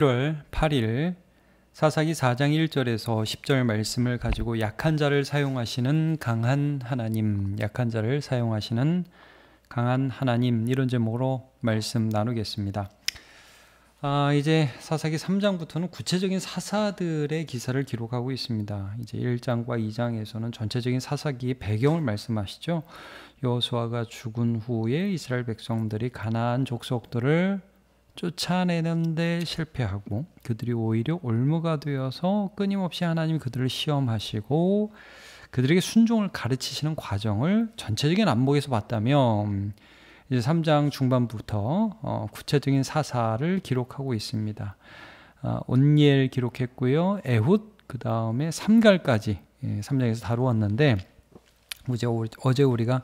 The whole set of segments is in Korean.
1월 8일 사사기 4장 1절에서 10절 말씀을 가지고 약한 자를 사용하시는 강한 하나님, 약한 자를 사용하시는 강한 하나님, 이런 제목으로 말씀 나누겠습니다. 이제 사사기 3장부터는 구체적인 사사들의 기사를 기록하고 있습니다. 이제 1장과 2장에서는 전체적인 사사기의 배경을 말씀하시죠. 여호수아가 죽은 후에 이스라엘 백성들이 가나안 족속들을 쫓아내는데 실패하고 그들이 오히려 올무가 되어서 끊임없이 하나님이 그들을 시험하시고 그들에게 순종을 가르치시는 과정을 전체적인 안목에서 봤다면 이제 3장 중반부터 구체적인 사사를 기록하고 있습니다. 온니엘 기록했고요. 에훗, 그 다음에 삼갈까지 3장에서 다루었는데 어제 우리가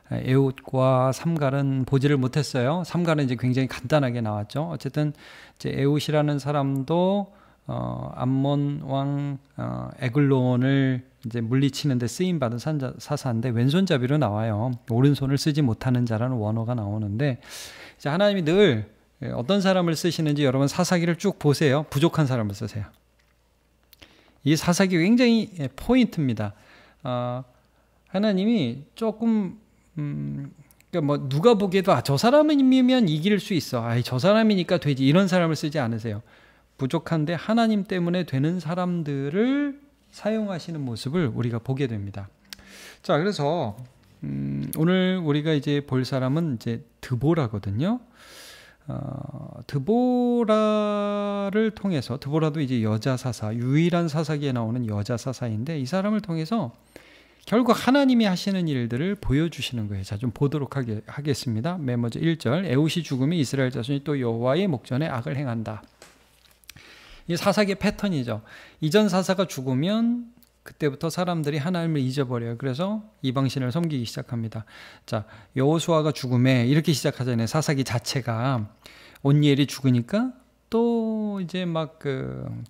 에훗과 삼갈은 보지를 못했어요. 삼갈은 이제 굉장히 간단하게 나왔죠. 어쨌든 이제 에훗이라는 사람도 암몬 왕 에글론을 이제 물리치는데 쓰임 받은 사사인데 왼손잡이로 나와요. 오른손을 쓰지 못하는 자라는 원어가 나오는데 이제 하나님이 늘 어떤 사람을 쓰시는지 여러분 사사기를 쭉 보세요. 부족한 사람을 쓰세요. 이 사사기 굉장히 포인트입니다. 하나님이 조금 그러니까 뭐 누가 보기에도 저 사람이면 이길 수 있어. 저 사람이니까 되지. 이런 사람을 쓰지 않으세요. 부족한데 하나님 때문에 되는 사람들을 사용하시는 모습을 우리가 보게 됩니다. 자, 그래서 오늘 우리가 이제 볼 사람은 이제 드보라거든요. 드보라를 통해서, 드보라도 이제 여자 사사, 유일한 사사기에 나오는 여자 사사인데 이 사람을 통해서 결국 하나님이 하시는 일들을 보여주시는 거예요. 자, 좀 보도록 하겠습니다. 맨 먼저 1절, 에훗이 죽으면 이스라엘 자손이 또 여호와의 목전에 악을 행한다. 이 사사기의 패턴이죠. 이전 사사가 죽으면 그때부터 사람들이 하나님을 잊어버려요. 그래서 이방신을 섬기기 시작합니다. 자, 여호수아가 죽음에 이렇게 시작하잖아요. 사사기 자체가 온니엘이 죽으니까 또 이제 막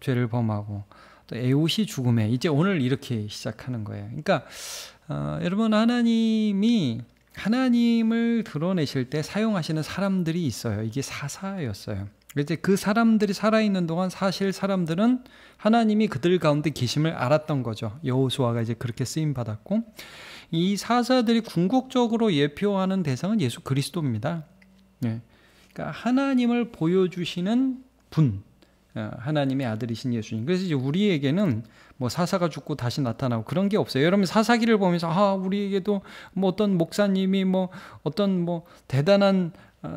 죄를 범하고 또 에훗이 죽음에 이제 오늘 이렇게 시작하는 거예요. 그러니까 여러분 하나님이 하나님을 드러내실 때 사용하시는 사람들이 있어요. 이게 사사였어요. 이제 그 사람들이 살아있는 동안 사실 사람들은 하나님이 그들 가운데 계심을 알았던 거죠. 여호수아가 이제 그렇게 쓰임 받았고 이 사사들이 궁극적으로 예표하는 대상은 예수 그리스도입니다. 네. 그러니까 하나님을 보여주시는 분, 하나님의 아들이신 예수님. 그래서 이제 우리에게는 뭐 사사가 죽고 다시 나타나고 그런 게 없어요. 여러분 사사기를 보면서 우리에게도 뭐 어떤 목사님이 뭐 어떤 뭐 대단한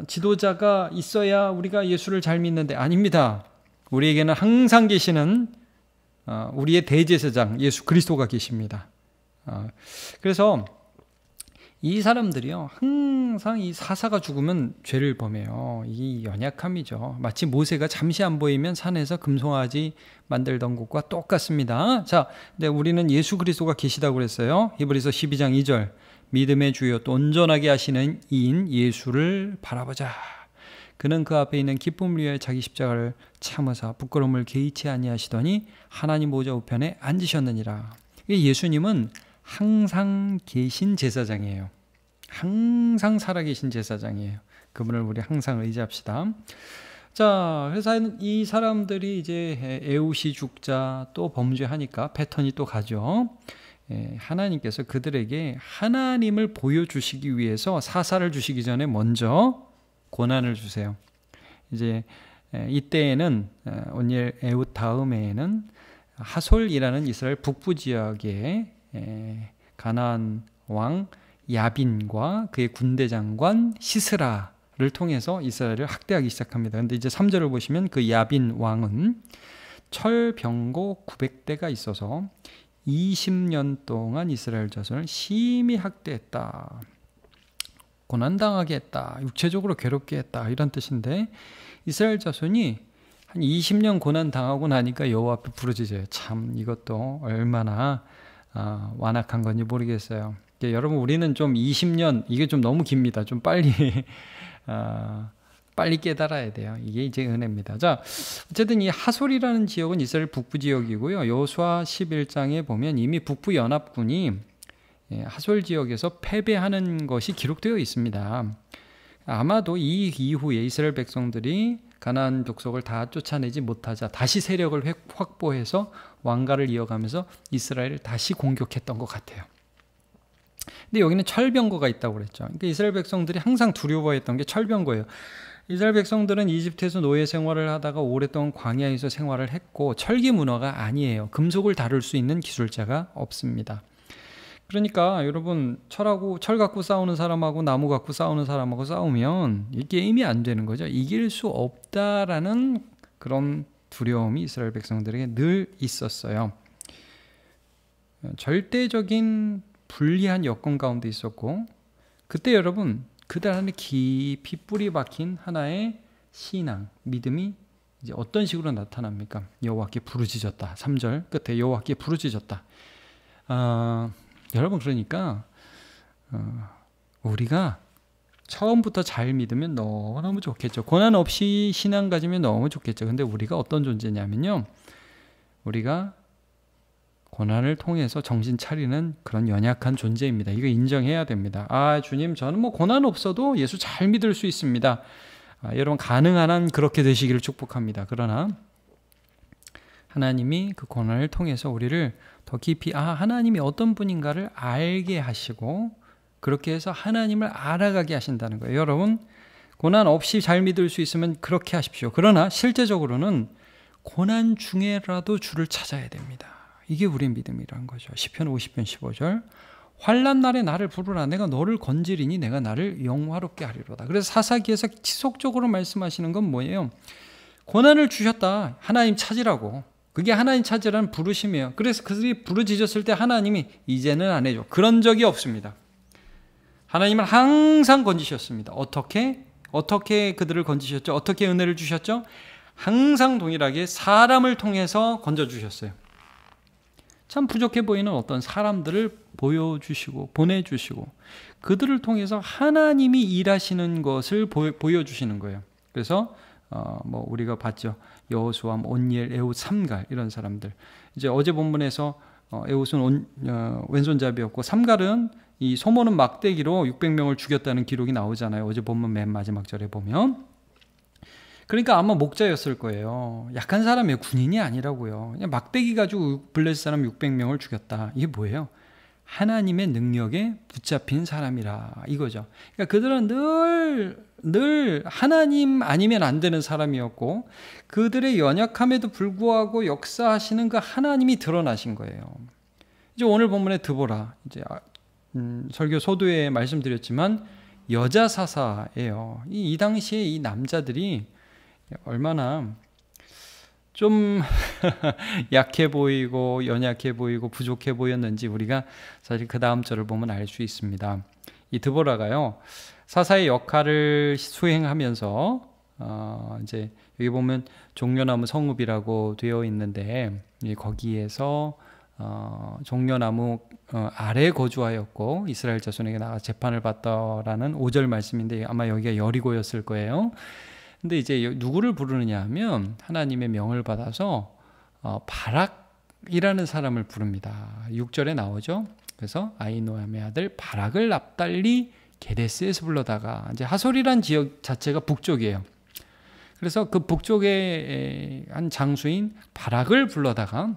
지도자가 있어야 우리가 예수를 잘 믿는데 아닙니다. 우리에게는 항상 계시는 우리의 대제사장 예수 그리스도가 계십니다. 그래서 이 사람들이요 항상 이 사사가 죽으면 죄를 범해요. 이 연약함이죠. 마치 모세가 잠시 안 보이면 산에서 금송아지 만들던 것과 똑같습니다. 자, 근데 우리는 예수 그리스도가 계시다고 그랬어요. 히브리서 12장 2절, 믿음의 주요 또 온전하게 하시는 이인 예수를 바라보자. 그는 그 앞에 있는 기쁨을 위하여 자기 십자가를 참으사 부끄러움을 개의치 아니하시더니 하나님 보좌 우편에 앉으셨느니라. 예수님은 항상 계신 제사장이에요. 항상 살아계신 제사장이에요. 그분을 우리 항상 의지합시다. 자, 그래서 이 사람들이 이제 에훗이 죽자 또 범죄하니까 패턴이 또 가죠. 하나님께서 그들에게 하나님을 보여주시기 위해서 사사를 주시기 전에 먼저 고난을 주세요. 이제 이때에는 온니엘 에훗 다음에는 하솔이라는 이스라엘 북부 지역의 가나안 왕 야빈과 그의 군대 장관 시스라를 통해서 이스라엘을 학대하기 시작합니다. 그런데 이제 3절을 보시면 그 야빈 왕은 철병고 900대가 있어서 20년 동안 이스라엘 자손을 심히 학대했다. 고난당하게 했다. 육체적으로 괴롭게 했다. 이런 뜻인데 이스라엘 자손이 한 20년 고난당하고 나니까 여호와 앞에 부르짖어요. 참 이것도 얼마나 완악한 건지 모르겠어요. 여러분 우리는 좀 20년 이게 좀 너무 깁니다. 좀 빨리 깨달아야 돼요. 이게 이제 은혜입니다. 자, 어쨌든 이 하솔이라는 지역은 이스라엘 북부 지역이고요. 여호수아 11장에 보면 이미 북부 연합군이 하솔 지역에서 패배하는 것이 기록되어 있습니다. 아마도 이 이후에 이스라엘 백성들이 가나안 족속을 다 쫓아내지 못하자 다시 세력을 확보해서 왕가를 이어가면서 이스라엘을 다시 공격했던 것 같아요. 근데 여기는 철병거가 있다고 그랬죠. 그러니까 이스라엘 백성들이 항상 두려워했던 게 철병거예요. 이스라엘 백성들은 이집트에서 노예 생활을 하다가 오랫동안 광야에서 생활을 했고 철기 문화가 아니에요. 금속을 다룰 수 있는 기술자가 없습니다. 그러니까 여러분 철 갖고 싸우는 사람하고 나무 갖고 싸우는 사람하고 싸우면 이 게임이 안 되는 거죠. 이길 수 없다라는 그런 두려움이 이스라엘 백성들에게 늘 있었어요. 절대적인 불리한 여건 가운데 있었고 그때 여러분 그들 안에 깊이 뿌리 박힌 하나의 신앙, 믿음이 이제 어떤 식으로 나타납니까? 여호와께 부르짖었다. 3절 끝에 여호와께 부르짖었다. 여러분 그러니까 우리가 처음부터 잘 믿으면 너무너무 좋겠죠. 고난 없이 신앙 가지면 너무 좋겠죠. 근데 우리가 어떤 존재냐면요. 우리가 고난을 통해서 정신 차리는 그런 연약한 존재입니다. 이거 인정해야 됩니다. 주님 저는 뭐 고난 없어도 예수 잘 믿을 수 있습니다. 여러분 가능한 한 그렇게 되시기를 축복합니다. 그러나 하나님이 그 고난을 통해서 우리를 더 깊이 하나님이 어떤 분인가를 알게 하시고 그렇게 해서 하나님을 알아가게 하신다는 거예요. 여러분 고난 없이 잘 믿을 수 있으면 그렇게 하십시오. 그러나 실제적으로는 고난 중에라도 주를 찾아야 됩니다. 이게 우리의 믿음이라는 거죠. 시편 50편 15절 환난 날에 나를 부르라 내가 너를 건지리니 내가 나를 영화롭게 하리로다. 그래서 사사기에서 지속적으로 말씀하시는 건 뭐예요? 고난을 주셨다. 하나님 찾으라고. 그게 하나님 찾으라는 부르심이에요. 그래서 그들이 부르짖었을 때 하나님이 이제는 안 해줘. 그런 적이 없습니다. 하나님은 항상 건지셨습니다. 어떻게 그들을 건지셨죠? 어떻게 은혜를 주셨죠? 항상 동일하게 사람을 통해서 건져주셨어요. 참 부족해 보이는 어떤 사람들을 보여주시고 보내주시고 그들을 통해서 하나님이 일하시는 것을 보여주시는 거예요. 그래서 뭐 우리가 봤죠. 여호수아, 온니엘, 에훗, 삼갈 이런 사람들. 이제 어제 본문에서 에훗은 왼손잡이였고 삼갈은 이 소모는 막대기로 600명을 죽였다는 기록이 나오잖아요. 어제 본문 맨 마지막 절에 보면. 그러니까 아마 목자였을 거예요. 약한 사람이에요. 군인이 아니라고요. 그냥 막대기 가지고 블레셋 사람 600명을 죽였다. 이게 뭐예요? 하나님의 능력에 붙잡힌 사람이라 이거죠. 그러니까 그들은 늘 하나님 아니면 안 되는 사람이었고 그들의 연약함에도 불구하고 역사하시는 그 하나님이 드러나신 거예요. 이제 오늘 본문의 드보라 이제 설교 소도에 말씀드렸지만 여자 사사예요. 이 당시에 이 남자들이 얼마나 좀 약해 보이고 연약해 보이고 부족해 보였는지 우리가 사실 그 다음 절을 보면 알 수 있습니다. 이 드보라가요 사사의 역할을 수행하면서 이제 여기 보면 종려나무 성읍이라고 되어 있는데 거기에서 종려나무 아래 거주하였고 이스라엘 자손에게 나가 재판을 받더라는 5절 말씀인데 아마 여기가 여리고였을 거예요. 근데 이제 누구를 부르느냐 하면 하나님의 명을 받아서 바락이라는 사람을 부릅니다. 6절에 나오죠. 그래서 아히노암의 아들 바락을 납달리 게데스에서 불러다가 이제 하솔이란 지역 자체가 북쪽이에요. 그래서 그 북쪽의 한 장수인 바락을 불러다가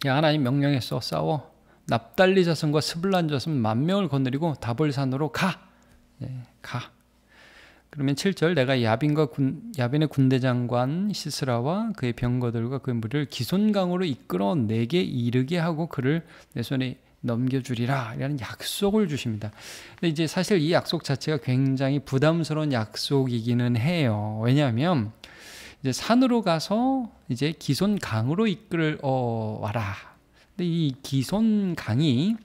야 하나님 명령했어 싸워 납달리 자손과 스불란 자손 10,000명을 거느리고 다볼산으로 가. 그러면 7절 내가 야빈의 군대장관 시스라와 그의 병거들과 그의 무리를 기손강으로 이끌어 내게 이르게 하고 그를 내 손에 넘겨주리라 라는 약속을 주십니다. 근데 이제 사실 이 약속 자체가 굉장히 부담스러운 약속이기는 해요. 왜냐하면 이제 산으로 가서 이제 기손강으로 이끌어와라. 근데 이 기손강이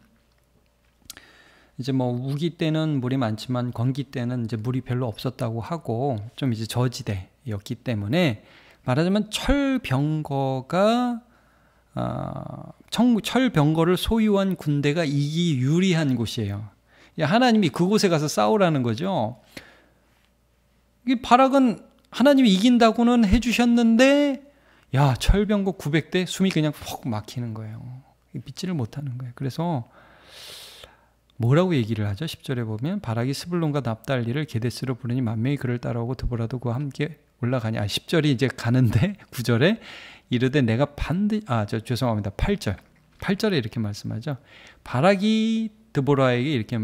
이제 뭐 우기 때는 물이 많지만 건기 때는 이제 물이 별로 없었다고 하고 좀 이제 저지대였기 때문에 말하자면 철병거를 소유한 군대가 이기 유리한 곳이에요. 하나님이 그곳에 가서 싸우라는 거죠. 이 바락은 하나님이 이긴다고는 해주셨는데 철병거 900대 숨이 그냥 푹 막히는 거예요. 믿지를 못하는 거예요. 그래서 뭐라고 얘기를 하죠? 10절에 보면 바락이 스불론과 납달리를 게데스로 부르니 10,000명이 그를 따라오고 드보라도 그와 함께 올라가냐. 10절이 이제 가는데 9절에 이르되 내가 죄송합니다. 8절에 이렇게 말씀하죠. 바락이 드보라에게 이렇게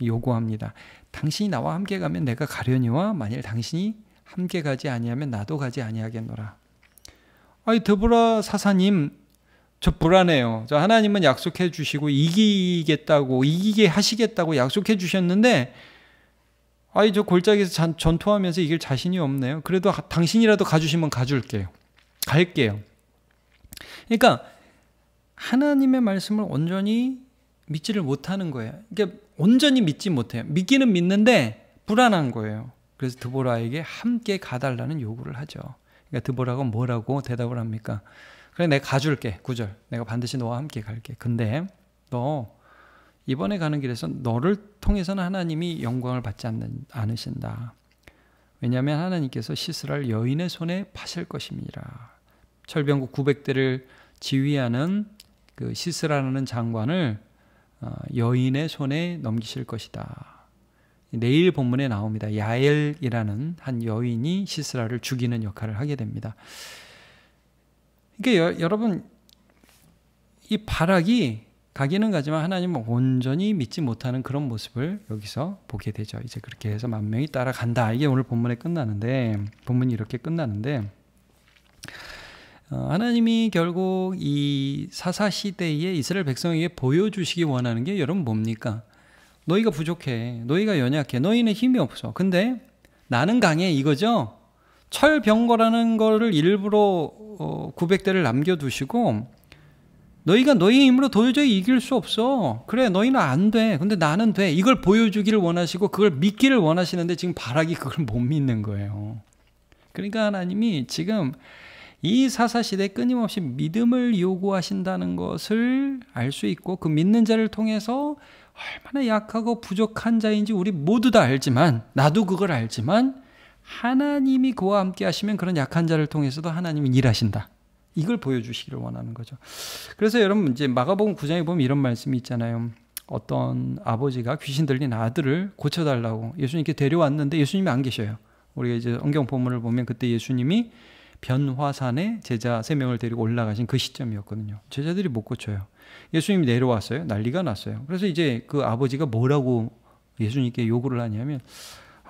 요구합니다. 당신이 나와 함께 가면 내가 가려니와 만일 당신이 함께 가지 아니하면 나도 가지 아니하겠노라. 드보라 사사님, 저 불안해요. 저 하나님은 약속해 주시고 이기게 하시겠다고 약속해 주셨는데 저 골짜기에서 전투하면서 이길 자신이 없네요. 그래도 당신이라도 가주시면 갈게요. 그러니까 하나님의 말씀을 온전히 믿지를 못하는 거예요. 그러니까 온전히 믿지 못해요. 믿기는 믿는데 불안한 거예요. 그래서 드보라에게 함께 가달라는 요구를 하죠. 그러니까 드보라가 뭐라고 대답을 합니까? 그래, 내가 가줄게. 9절. 내가 반드시 너와 함께 갈게. 근데 너 이번에 가는 길에서 너를 통해서는 하나님이 영광을 받지 않으신다. 왜냐하면 하나님께서 시스라를 여인의 손에 파실 것입니다. 철병국 900대를 지휘하는 그 시스라라는 장관을 여인의 손에 넘기실 것이다. 내일 본문에 나옵니다. 야엘이라는 한 여인이 시스라를 죽이는 역할을 하게 됩니다. 그러니까 여러분, 이 바락이 가기는 가지만 하나님은 온전히 믿지 못하는 그런 모습을 여기서 보게 되죠. 이제 그렇게 해서 10,000명이 따라간다. 이게 오늘 본문이 이렇게 끝나는데 하나님이 결국 이 사사 시대에 이스라엘 백성에게 보여주시기 원하는 게 여러분 뭡니까? 너희가 부족해. 너희가 연약해. 너희는 힘이 없어. 근데 나는 강해. 이거죠. 철병거라는 거를 일부러 900대를 남겨두시고 너희가 너희 힘으로 도저히 이길 수 없어. 그래, 너희는 안 돼. 근데 나는 돼. 이걸 보여주기를 원하시고 그걸 믿기를 원하시는데 지금 바락이 그걸 못 믿는 거예요. 그러니까 하나님이 지금 이 사사시대에 끊임없이 믿음을 요구하신다는 것을 알 수 있고 그 믿는 자를 통해서 얼마나 약하고 부족한 자인지 우리 모두 다 알지만, 나도 그걸 알지만 하나님이 그와 함께 하시면 그런 약한 자를 통해서도 하나님이 일하신다. 이걸 보여주시기를 원하는 거죠. 그래서 여러분 이제 마가복음 9장에 보면 이런 말씀이 있잖아요. 어떤 아버지가 귀신 들린 아들을 고쳐달라고 예수님께 데려왔는데 예수님이 안 계셔요. 우리가 이제 성경 본문을 보면 그때 예수님이 변화산에 제자 3명을 데리고 올라가신 그 시점이었거든요. 제자들이 못 고쳐요. 예수님이 내려왔어요. 난리가 났어요. 그래서 이제 그 아버지가 뭐라고 예수님께 요구를 하냐면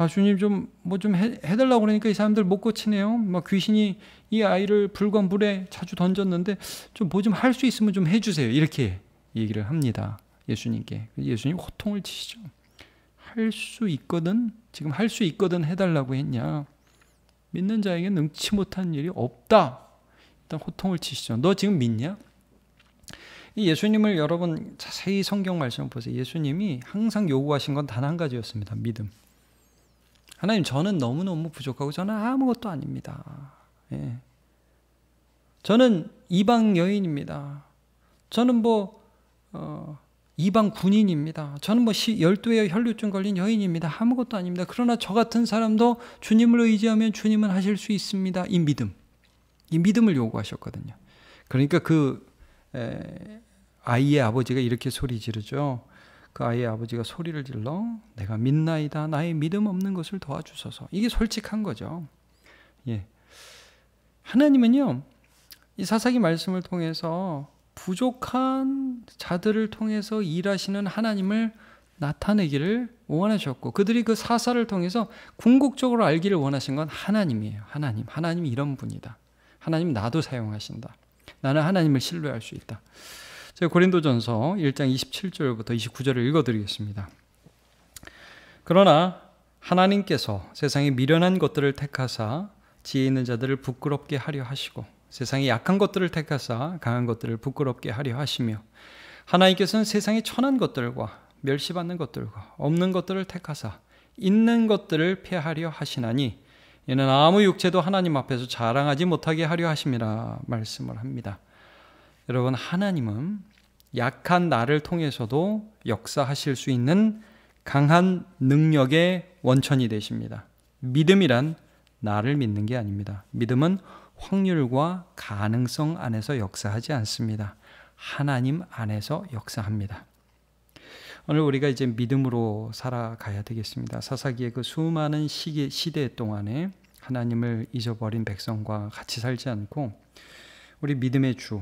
주님 좀 해달라고 그러니까 이 사람들 못 고치네요. 막 귀신이 이 아이를 불과 물에 자주 던졌는데 좀 할 수 있으면 좀 해주세요. 이렇게 얘기를 합니다. 예수님께. 예수님 호통을 치시죠. 지금 할 수 있거든 해달라고 했냐. 믿는 자에게 능치 못한 일이 없다. 일단 호통을 치시죠. 너 지금 믿냐? 이 예수님을 여러분 자세히 성경 말씀을 보세요. 예수님이 항상 요구하신 건 단 한 가지였습니다. 믿음. 하나님, 저는 너무너무 부족하고 저는 아무것도 아닙니다. 예. 저는 이방 여인입니다. 저는 이방 군인입니다. 저는 12의 혈류증 걸린 여인입니다. 아무것도 아닙니다. 그러나 저 같은 사람도 주님을 의지하면 주님은 하실 수 있습니다. 이 믿음을 요구하셨거든요. 그러니까 아이의 아버지가 이렇게 소리 지르죠. 그 아이의 아버지가 소리를 질러 내가 믿나이다. 나의 믿음 없는 것을 도와주소서. 이게 솔직한 거죠. 예. 하나님은요, 이 사사기 말씀을 통해서 부족한 자들을 통해서 일하시는 하나님을 나타내기를 원하셨고 그들이 그 사사를 통해서 궁극적으로 알기를 원하신 건 하나님이에요. 하나님이 이런 분이다. 하나님 나도 사용하신다. 나는 하나님을 신뢰할 수 있다. 제가 고린도전서 1장 27절부터 29절을 읽어드리겠습니다. 그러나 하나님께서 세상에 미련한 것들을 택하사 지혜 있는 자들을 부끄럽게 하려 하시고 세상에 약한 것들을 택하사 강한 것들을 부끄럽게 하려 하시며 하나님께서는 세상에 천한 것들과 멸시받는 것들과 없는 것들을 택하사 있는 것들을 폐하려 하시나니 이는 아무 육체도 하나님 앞에서 자랑하지 못하게 하려 하심이라 말씀을 합니다. 여러분, 하나님은 약한 나를 통해서도 역사하실 수 있는 강한 능력의 원천이 되십니다. 믿음이란 나를 믿는 게 아닙니다. 믿음은 확률과 가능성 안에서 역사하지 않습니다. 하나님 안에서 역사합니다. 오늘 우리가 이제 믿음으로 살아가야 되겠습니다. 사사기의 그 수많은 시대 동안에 하나님을 잊어버린 백성과 같이 살지 않고 우리 믿음의 주,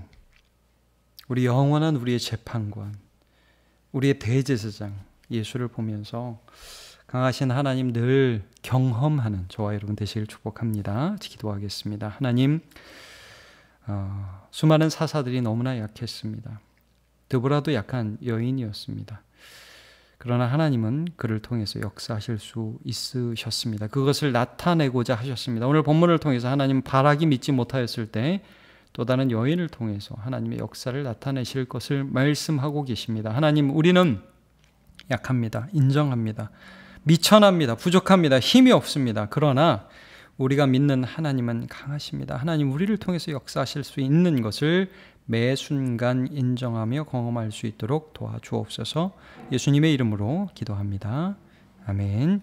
우리 영원한 우리의 재판관, 우리의 대제사장 예수를 보면서 강하신 하나님 늘 경험하는 저와 여러분 되시길 축복합니다. 기도하겠습니다. 하나님, 수많은 사사들이 너무나 약했습니다. 드보라도 약한 여인이었습니다. 그러나 하나님은 그를 통해서 역사하실 수 있으셨습니다. 그것을 나타내고자 하셨습니다. 오늘 본문을 통해서 하나님 바락이 믿지 못하였을 때 또 다른 여인을 통해서 하나님의 역사를 나타내실 것을 말씀하고 계십니다. 하나님, 우리는 약합니다. 인정합니다. 미천합니다. 부족합니다. 힘이 없습니다. 그러나 우리가 믿는 하나님은 강하십니다. 하나님, 우리를 통해서 역사하실 수 있는 것을 매 순간 인정하며 경험할 수 있도록 도와주옵소서. 예수님의 이름으로 기도합니다. 아멘.